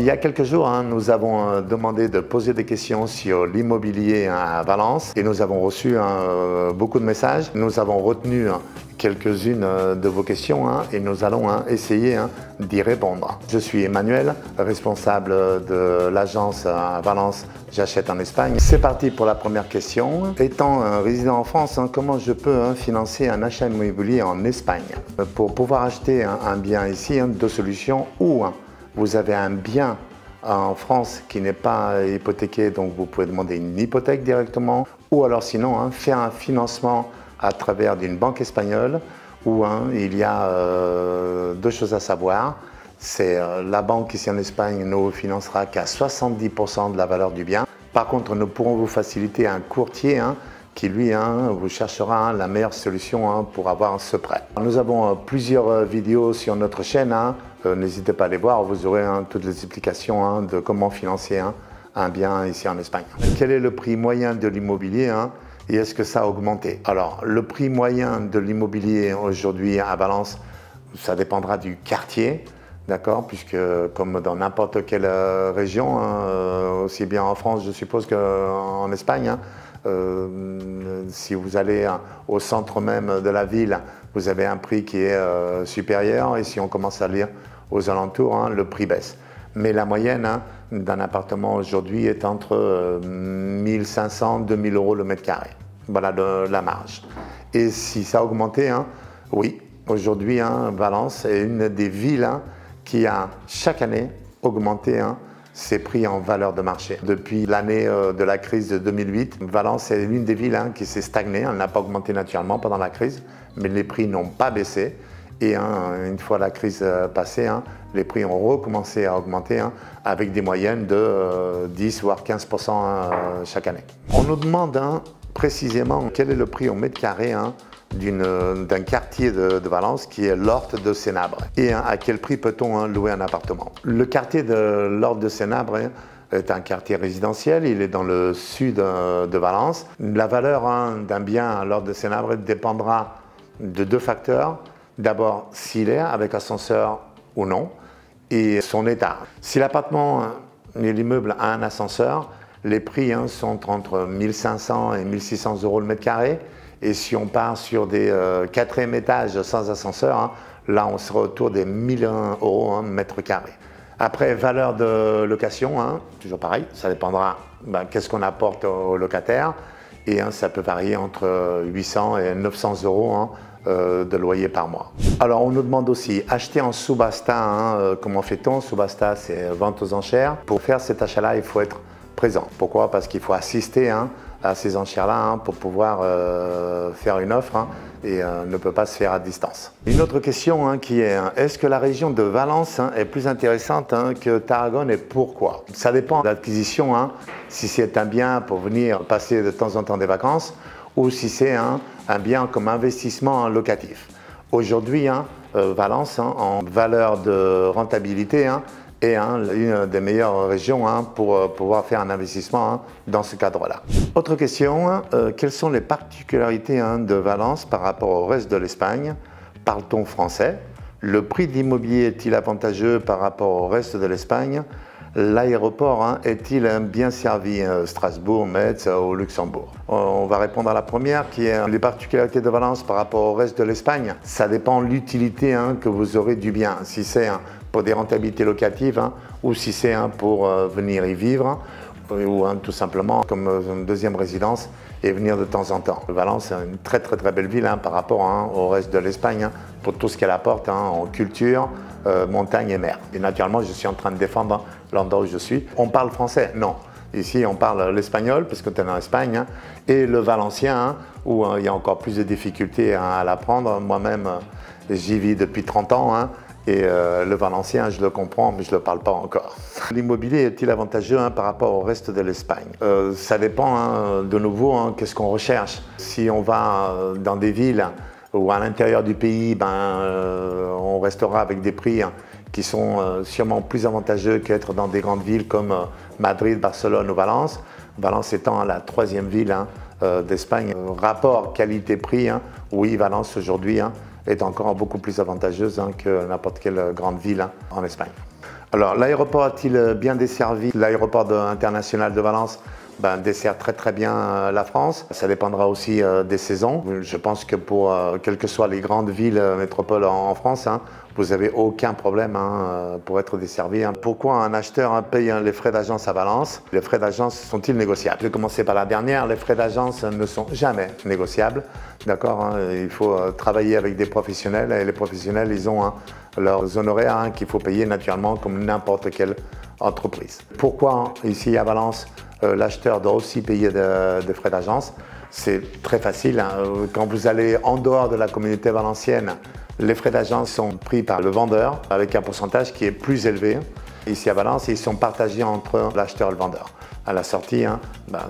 Il y a quelques jours, nous avons demandé de poser des questions sur l'immobilier à Valence et nous avons reçu beaucoup de messages. Nous avons retenu quelques-unes de vos questions et nous allons essayer d'y répondre. Je suis Emmanuel, responsable de l'agence à Valence J'achète en Espagne. C'est parti pour la première question. Étant résident en France, comment je peux financer un achat immobilier en Espagne? Pour pouvoir acheter un bien ici, deux solutions. Ou vous avez un bien en France qui n'est pas hypothéqué, donc vous pouvez demander une hypothèque directement. Ou alors sinon, faire un financement à travers d'une banque espagnole où il y a deux choses à savoir. C'est la banque ici en Espagne ne financera qu'à 70% de la valeur du bien. Par contre, nous pourrons vous faciliter un courtier qui lui vous cherchera la meilleure solution pour avoir ce prêt. Nous avons plusieurs vidéos sur notre chaîne. N'hésitez pas à les voir, vous aurez toutes les explications de comment financer un bien ici en Espagne. Quel est le prix moyen de l'immobilier et est-ce que ça a augmenté? Alors, le prix moyen de l'immobilier aujourd'hui à Valence, ça dépendra du quartier. D'accord, puisque comme dans n'importe quelle région, aussi bien en France, je suppose qu'en Espagne, si vous allez au centre même de la ville, vous avez un prix qui est supérieur, et si on commence à lire aux alentours, le prix baisse. Mais la moyenne d'un appartement aujourd'hui est entre 1500 et 2000 euros le mètre carré. Voilà la marge. Et si ça a augmenté, oui, aujourd'hui, Valence est une des villes qui a chaque année augmenté ses prix en valeur de marché. Depuis l'année de la crise de 2008, Valence est l'une des villes qui s'est stagnée. Elle n'a pas augmenté naturellement pendant la crise, mais les prix n'ont pas baissé. Et une fois la crise passée, les prix ont recommencé à augmenter avec des moyennes de 10 voire 15% chaque année. On nous demande précisément quel est le prix au mètre carré d'un quartier de Valence qui est l'Horte de Sénabre et à quel prix peut-on louer un appartement. Le quartier de l'Horte de Sénabre est un quartier résidentiel, il est dans le sud de Valence. La valeur d'un bien à l'Horte de Sénabre dépendra de deux facteurs. D'abord, s'il est avec ascenseur ou non et son état. Si l'appartement et l'immeuble a un ascenseur, les prix sont entre 1500 et 1600 euros le mètre carré. Et si on part sur des quatrième étages sans ascenseur, là on sera autour des 1000 euros mètre carré. Après, valeur de location, toujours pareil, ça dépendra qu'est-ce qu'on apporte aux locataires. Et ça peut varier entre 800 et 900 euros de loyer par mois. Alors on nous demande aussi, acheter en subasta, comment fait-on? Subasta, c'est vente aux enchères. Pour faire cet achat-là, il faut être présent. Pourquoi? Parce qu'il faut assister à ces enchères-là pour pouvoir faire une offre et ne peut pas se faire à distance. Une autre question qui est, est-ce que la région de Valence est plus intéressante que Tarragone et pourquoi? Ça dépend de l'acquisition, si c'est un bien pour venir passer de temps en temps des vacances ou si c'est un bien comme investissement locatif. Aujourd'hui, Valence, en valeur de rentabilité, est une des meilleures régions pour pouvoir faire un investissement dans ce cadre-là. Autre question, quelles sont les particularités de Valence par rapport au reste de l'Espagne? Parle-t-on français? Le prix de l'immobilier est-il avantageux par rapport au reste de l'Espagne? L'aéroport est-il bien servi Strasbourg, Metz ou Luxembourg? On va répondre à la première qui est les particularités de Valence par rapport au reste de l'Espagne. Ça dépend de l'utilité que vous aurez du bien. Si c'est pour des rentabilités locatives ou si c'est pour venir y vivre ou tout simplement comme une deuxième résidence et venir de temps en temps. Valence est une très belle ville par rapport au reste de l'Espagne pour tout ce qu'elle apporte en culture, montagne et mer. Et naturellement, je suis en train de défendre l'endroit où je suis. On parle français? Non. Ici, on parle l'espagnol parce que tu es en Espagne et le valencien où il y a encore plus de difficultés à l'apprendre. Moi-même, j'y vis depuis 30 ans. Et le valencien, je le comprends, mais je ne le parle pas encore. L'immobilier est-il avantageux par rapport au reste de l'Espagne? Ça dépend de nouveau, qu'est-ce qu'on recherche. Si on va dans des villes ou à l'intérieur du pays, on restera avec des prix qui sont sûrement plus avantageux qu'être dans des grandes villes comme Madrid, Barcelone ou Valence. Valence étant la troisième ville d'Espagne. Rapport qualité-prix, oui, Valence aujourd'hui est encore beaucoup plus avantageuse que n'importe quelle grande ville en Espagne. Alors, l'aéroport est-il bien desservi? L'aéroport international de Valence dessert très bien la France. Ça dépendra aussi des saisons. Je pense que pour quelles que soient les grandes villes métropoles en France, vous n'avez aucun problème pour être desservi. Pourquoi un acheteur paye les frais d'agence à Valence? Les frais d'agence sont-ils négociables? Je vais commencer par la dernière. Les frais d'agence ne sont jamais négociables. D'accord, il faut travailler avec des professionnels et les professionnels, ils ont leurs honoraires qu'il faut payer naturellement comme n'importe quelle entreprise. Pourquoi ici à Valence l'acheteur doit aussi payer des frais d'agence? C'est très facile. Quand vous allez en dehors de la communauté valencienne, les frais d'agence sont pris par le vendeur avec un pourcentage qui est plus élevé. Ici à Valence, ils sont partagés entre l'acheteur et le vendeur. À la sortie,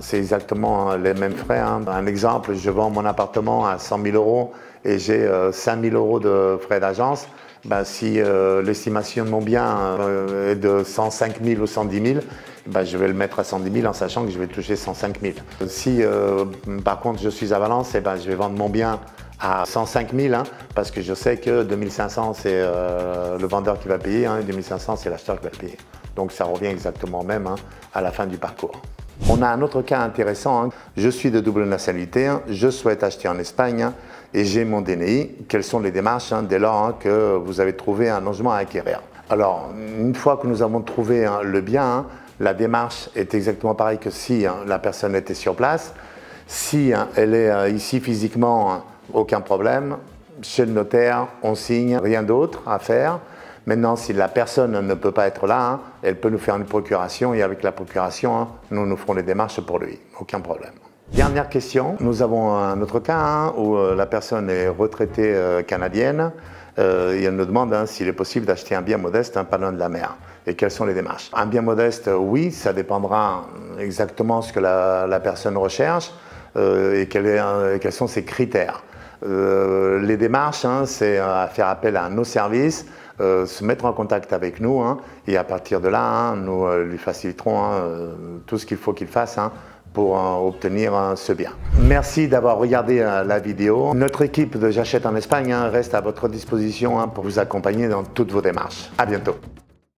c'est exactement les mêmes frais. Un exemple, je vends mon appartement à 100 000 € et j'ai 5 000 € de frais d'agence. Si l'estimation de mon bien est de 105 000 ou 110 000, je vais le mettre à 110 000 en sachant que je vais toucher 105 000. Si par contre je suis à Valence, je vais vendre mon bien à 105 000 parce que je sais que 2500 c'est le vendeur qui va payer et 2500 c'est l'acheteur qui va le payer. Donc ça revient exactement au même à la fin du parcours. On a un autre cas intéressant. Je suis de double nationalité, je souhaite acheter en Espagne et j'ai mon DNI. Quelles sont les démarches dès lors que vous avez trouvé un logement à acquérir? Alors, une fois que nous avons trouvé le bien, la démarche est exactement pareille que si la personne était sur place. Si elle est ici physiquement, aucun problème. Chez le notaire, on signe, rien d'autre à faire. Maintenant, si la personne ne peut pas être là, elle peut nous faire une procuration et avec la procuration, nous ferons les démarches pour lui. Aucun problème. Dernière question, nous avons un autre cas où la personne est retraitée canadienne et elle nous demande s'il est possible d'acheter un bien modeste pas loin de la mer. Et quelles sont les démarches? Un bien modeste, oui, ça dépendra exactement ce que la personne recherche et quels sont ses critères. Les démarches, c'est à faire appel à nos services, se mettre en contact avec nous et à partir de là, nous lui faciliterons tout ce qu'il faut qu'il fasse pour obtenir ce bien. Merci d'avoir regardé la vidéo. Notre équipe de J'achète en Espagne reste à votre disposition pour vous accompagner dans toutes vos démarches. À bientôt.